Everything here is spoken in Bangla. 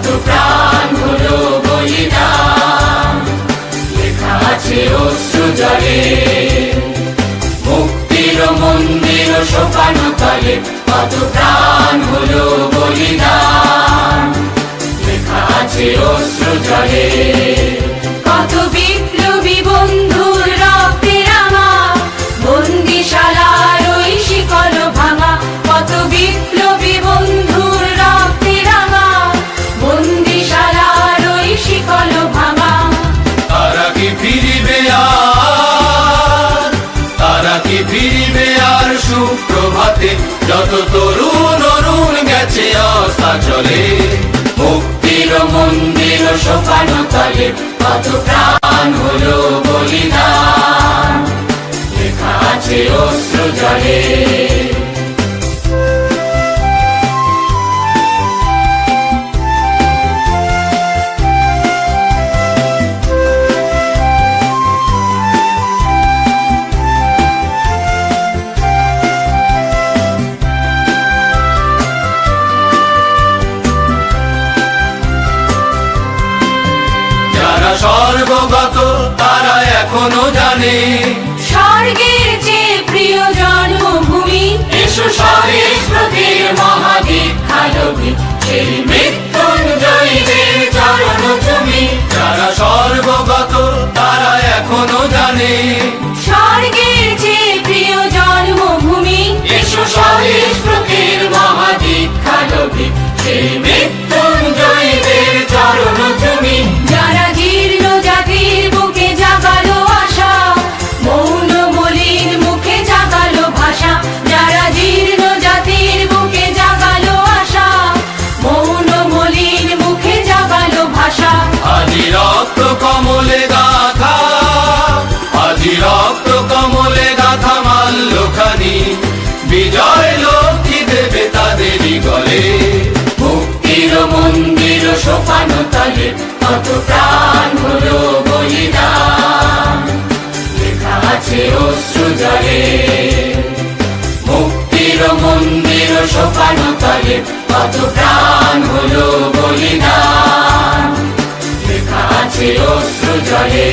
কত প্রাণ হলো বলিদান, লেখা আছে অশ্রু জলে। মুক্তির মন্দির সোপানো তলে কত প্রাণ হলো বলিদান, লেখা আছে অশ্রু জলে। কত বিপ্লবী বন্ধুর রক্তে রাঙা বন্দিশালার ওই শিকল ভাঙা, কত বিপ্লবী বন্ধুর রক্তে রাঙা বন্দিশালার ওই শিকল ভাঙা। তারা কি ফিরিবে আর, তারা কি ফিরিবে আর সুপ্রভাতে, যত তরুণ অরুণ গেছে অস্তাচলে। মুক্তির মন্দির সোপানো তলে কত প্রাণ হলো বলিদান, লেখা আছে অশ্রু জলে। স্বর্গগত তারা এখনো জানে, স্বর্গের যে প্রিয় জন্মভূমি, এসো স্বদেশপ্রীতির মহাদীক্ষালোভী, সেই মৃত্যুঞ্জয়ীদের চরণ তুমি। যারা স্বর্গগত তারা এখনো জানে, স্বর্গের যে প্রিয় জন্মভূমি, এসো স্বদেশপ্রীতির মহাদীক্ষালোভী, সেই মৃত্যুঞ্জয়ীদের চরণ তুমি। যারা জীর্ণ জাতির বুকে জাগালো আশা, মৌন মলিন মুখে জাগালো ভাষা, যারা জীর্ণ জাতির বুকে জাগালো আশা, মৌন মলিন মুখে জাগালো ভাষা। আজি রক্ত কমলে গাথা, আজি রক্ত কমলে গাথা মাল্যখানি, বিজয় লক্ষ্মী দেবে তাদেরই গলে। মুক্তির মন্দির সোপানো তলে কত প্রাণ হলো বলিদান, লেখা আছে অশ্রু জলে। মুক্তির মন্দির সোপানো তলে কত প্রাণ হলো বলিদান, লেখা আছে অশ্রু জলে।